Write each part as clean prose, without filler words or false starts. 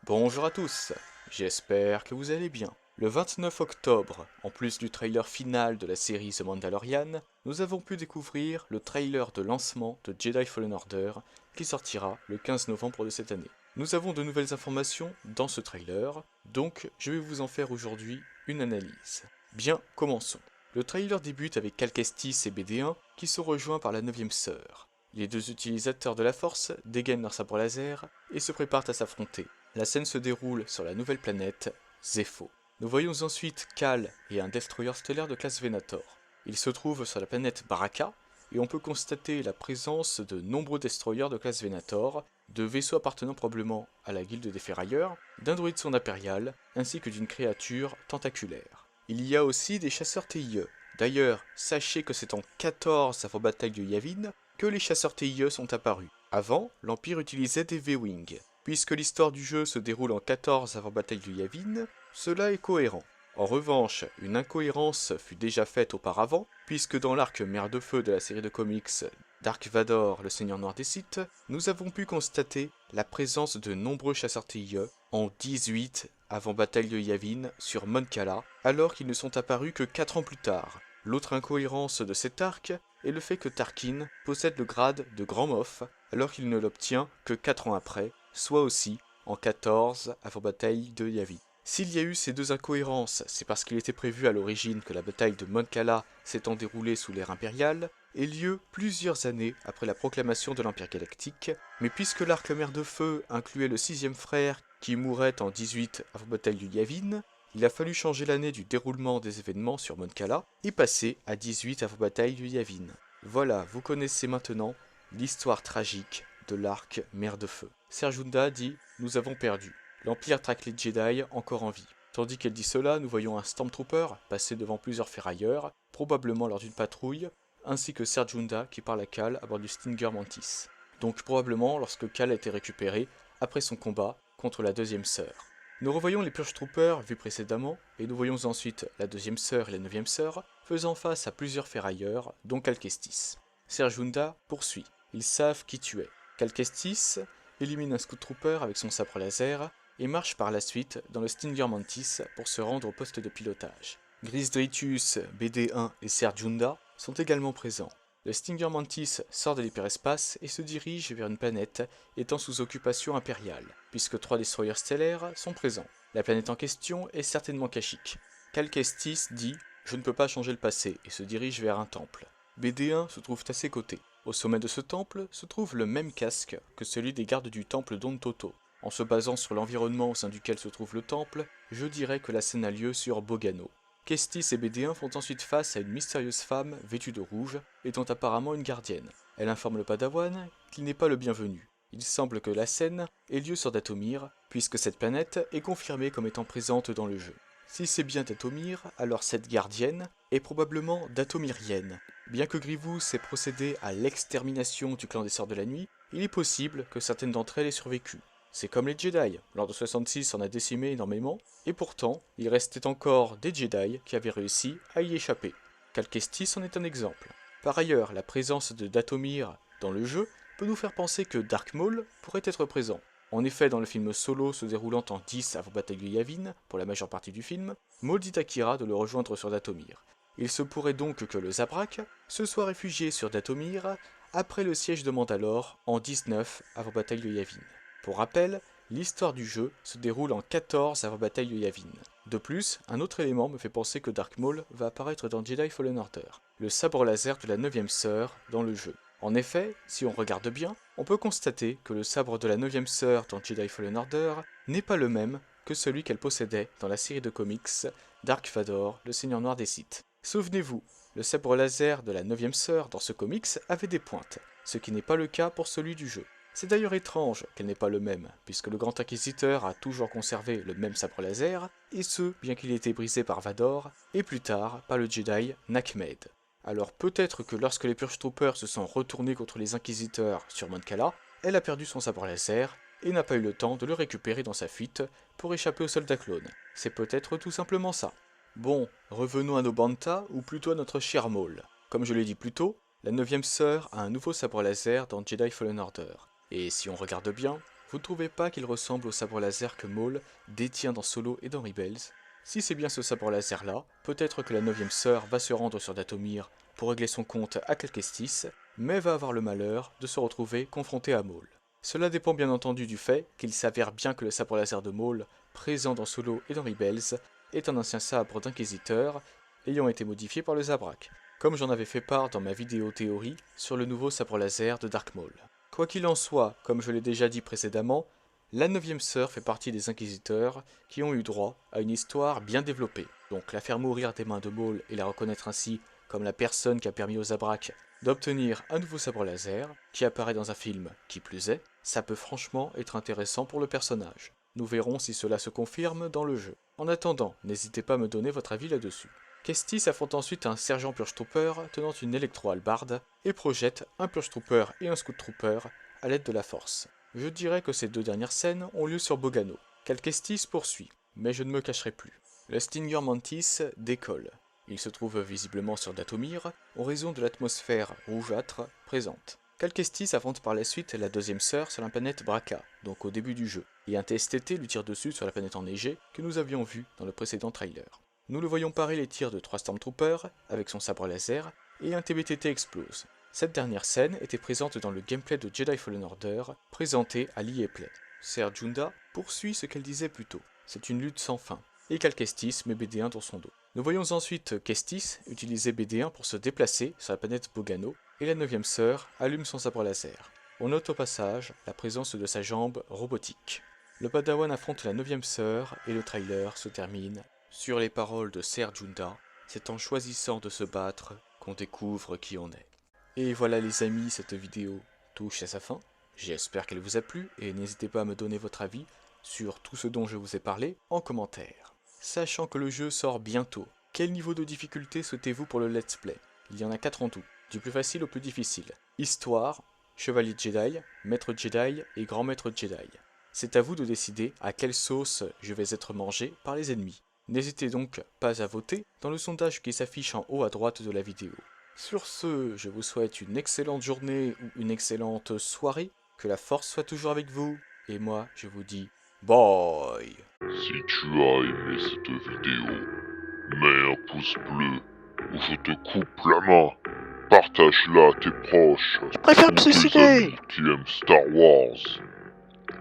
Bonjour à tous, j'espère que vous allez bien. Le 29 octobre, en plus du trailer final de la série The Mandalorian, nous avons pu découvrir le trailer de lancement de Jedi Fallen Order qui sortira le 15 novembre de cette année. Nous avons de nouvelles informations dans ce trailer, donc je vais vous en faire aujourd'hui une analyse. Bien, commençons. Le trailer débute avec Cal Kestis et BD1 qui sont rejoints par la 9ème sœur. Les deux utilisateurs de la Force dégainent leur sabre laser et se préparent à s'affronter. La scène se déroule sur la nouvelle planète, Zepho. Nous voyons ensuite Cal et un destroyer stellaire de classe Venator. Ils se trouvent sur la planète Baraka, et on peut constater la présence de nombreux destroyers de classe Venator, de vaisseaux appartenant probablement à la guilde des ferrailleurs, d'un droïde son impérial, ainsi que d'une créature tentaculaire. Il y a aussi des chasseurs TIE. D'ailleurs, sachez que c'est en 14 avant bataille de Yavin que les chasseurs TIE sont apparus. Avant, l'Empire utilisait des V-Wing. Puisque l'histoire du jeu se déroule en 14 avant bataille de Yavin, cela est cohérent. En revanche, une incohérence fut déjà faite auparavant, puisque dans l'arc Mer de Feu de la série de comics Dark Vador, le Seigneur Noir des Sith, nous avons pu constater la présence de nombreux chasseurs TIE en 18 avant bataille de Yavin sur Mon Cala, alors qu'ils ne sont apparus que 4 ans plus tard. L'autre incohérence de cet arc est le fait que Tarkin possède le grade de Grand Moff, alors qu'il ne l'obtient que 4 ans après, soit aussi en 14 avant bataille de Yavin. S'il y a eu ces deux incohérences, c'est parce qu'il était prévu à l'origine que la bataille de Mon Cala s'étant déroulée sous l'ère impériale ait lieu plusieurs années après la proclamation de l'Empire Galactique, mais puisque l'arc Mer de Feu incluait le sixième frère qui mourait en 18 avant bataille de Yavin, il a fallu changer l'année du déroulement des événements sur Mon Cala et passer à 18 avant bataille de Yavin. Voilà, vous connaissez maintenant l'histoire tragique de l'arc Mer de Feu. Serjunda dit « Nous avons perdu. L'Empire traque les Jedi encore en vie. » Tandis qu'elle dit cela, nous voyons un Stormtrooper passer devant plusieurs ferrailleurs, probablement lors d'une patrouille, ainsi que Serjunda qui parle à Cal à bord du Stinger Mantis. Donc probablement lorsque Cal a été récupéré après son combat contre la deuxième sœur. Nous revoyons les Purge Troopers vus précédemment, et nous voyons ensuite la deuxième sœur et la neuvième sœur faisant face à plusieurs ferrailleurs, dont Cal Kestis. Serjunda poursuit. Ils savent qui tu es. Cal Kestis élimine un Scout Trooper avec son sabre laser et marche par la suite dans le Stinger Mantis pour se rendre au poste de pilotage. Gris Dritus, BD1 et Serjunda sont également présents. Le Stinger Mantis sort de l'hyperespace et se dirige vers une planète étant sous occupation impériale, puisque 3 destroyers stellaires sont présents. La planète en question est certainement Kashyyyk. Cal Kestis dit « Je ne peux pas changer le passé » et se dirige vers un temple. BD1 se trouve à ses côtés. Au sommet de ce temple se trouve le même casque que celui des gardes du temple d'Ontoto. En se basant sur l'environnement au sein duquel se trouve le temple, je dirais que la scène a lieu sur Bogano. Kestis et BD1 font ensuite face à une mystérieuse femme vêtue de rouge, étant apparemment une gardienne. Elle informe le Padawan qu'il n'est pas le bienvenu. Il semble que la scène ait lieu sur Dathomir, puisque cette planète est confirmée comme étant présente dans le jeu. Si c'est bien Dathomir, alors cette gardienne est probablement dathomirienne. Bien que Grievous ait procédé à l'extermination du clan des Sœurs de la Nuit, il est possible que certaines d'entre elles aient survécu. C'est comme les Jedi, l'Ordre 66 en a décimé énormément, et pourtant, il restait encore des Jedi qui avaient réussi à y échapper. Cal Kestis en est un exemple. Par ailleurs, la présence de Dathomir dans le jeu peut nous faire penser que Dark Maul pourrait être présent. En effet, dans le film Solo se déroulant en 10 avant bataille de Yavin, pour la majeure partie du film, Maul dit à Kira de le rejoindre sur Dathomir. Il se pourrait donc que le Zabrak se soit réfugié sur Dathomir après le siège de Mandalore en 19 avant bataille de Yavin. Pour rappel, l'histoire du jeu se déroule en 14 avant bataille de Yavin. De plus, un autre élément me fait penser que Dark Maul va apparaître dans Jedi Fallen Order, le sabre laser de la 9ème sœur dans le jeu. En effet, si on regarde bien, on peut constater que le sabre de la 9ème sœur dans Jedi Fallen Order n'est pas le même que celui qu'elle possédait dans la série de comics Dark Vador, le Seigneur Noir des Sith. Souvenez-vous, le sabre laser de la 9ème sœur dans ce comics avait des pointes, ce qui n'est pas le cas pour celui du jeu. C'est d'ailleurs étrange qu'elle n'ait pas le même, puisque le Grand Inquisiteur a toujours conservé le même sabre laser, et ce, bien qu'il ait été brisé par Vador, et plus tard par le Jedi Nakmed. Alors peut-être que lorsque les Purge Troopers se sont retournés contre les Inquisiteurs sur Mon Cala, elle a perdu son sabre laser, et n'a pas eu le temps de le récupérer dans sa fuite pour échapper aux soldats clones. C'est peut-être tout simplement ça. Bon, revenons à nos Bantha, ou plutôt à notre cher Maul. Comme je l'ai dit plus tôt, la 9ème sœur a un nouveau sabre laser dans Jedi Fallen Order. Et si on regarde bien, Vous ne trouvez pas qu'il ressemble au sabre laser que Maul détient dans Solo et dans Rebels? Si c'est bien ce sabre laser là, peut-être que la 9ème sœur va se rendre sur Dathomir pour régler son compte à Cal Kestis, mais va avoir le malheur de se retrouver confrontée à Maul. Cela dépend bien entendu du fait qu'il s'avère bien que le sabre laser de Maul, présent dans Solo et dans Rebels, est un ancien sabre d'inquisiteur ayant été modifié par le Zabrak, comme j'en avais fait part dans ma vidéo théorie sur le nouveau sabre laser de Dark Maul. Quoi qu'il en soit, comme je l'ai déjà dit précédemment, la 9ème sœur fait partie des inquisiteurs qui ont eu droit à une histoire bien développée. Donc la faire mourir des mains de Maul et la reconnaître ainsi comme la personne qui a permis aux Zabrak d'obtenir un nouveau sabre laser, qui apparaît dans un film qui plus est, ça peut franchement être intéressant pour le personnage. Nous verrons si cela se confirme dans le jeu. En attendant, n'hésitez pas à me donner votre avis là-dessus. Kestis affronte ensuite un sergent Purge Trooper tenant une électro-hallebarde et projette un Purge Trooper et un Scout Trooper à l'aide de la force. Je dirais que ces deux dernières scènes ont lieu sur Bogano. Cal Kestis poursuit, mais je ne me cacherai plus. Le Stinger Mantis décolle. Il se trouve visiblement sur Dathomir, en raison de l'atmosphère rougeâtre présente. Cal Kestis affronte par la suite la 2ème sœur sur la planète Bracca, donc au début du jeu, et un TSTT lui tire dessus sur la planète enneigée que nous avions vu dans le précédent trailer. Nous le voyons parer les tirs de 3 Stormtroopers avec son sabre laser, et un TBTT explose. Cette dernière scène était présente dans le gameplay de Jedi Fallen Order, présenté à l'EA Play. Ser Junda poursuit ce qu'elle disait plus tôt, c'est une lutte sans fin, et Cal Kestis met BD1 dans son dos. Nous voyons ensuite Kestis utiliser BD1 pour se déplacer sur la planète Bogano, et la 9ème sœur allume son sabre laser. On note au passage la présence de sa jambe robotique. Le Padawan affronte la 9ème sœur, et le trailer se termine sur les paroles de Ser Junda, c'est en choisissant de se battre qu'on découvre qui on est. Et voilà les amis, cette vidéo touche à sa fin. J'espère qu'elle vous a plu et n'hésitez pas à me donner votre avis sur tout ce dont je vous ai parlé en commentaire. Sachant que le jeu sort bientôt, quel niveau de difficulté souhaitez-vous pour le let's play? Il y en a 4 en tout, du plus facile au plus difficile. Histoire, Chevalier Jedi, Maître Jedi et Grand Maître Jedi. C'est à vous de décider à quelle sauce je vais être mangé par les ennemis. N'hésitez donc pas à voter dans le sondage qui s'affiche en haut à droite de la vidéo. Sur ce, je vous souhaite une excellente journée ou une excellente soirée, que la force soit toujours avec vous, et moi je vous dis bye. Si tu as aimé cette vidéo, mets un pouce bleu ou je te coupe la main. Partage-la à tes proches. Je préfère me ou tes suicider. amis qui aiment Star Wars.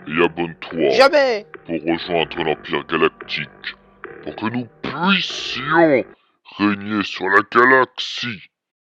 Et abonne-toi Jamais. pour rejoindre l'Empire Galactique, pour que nous puissions régner sur la galaxie.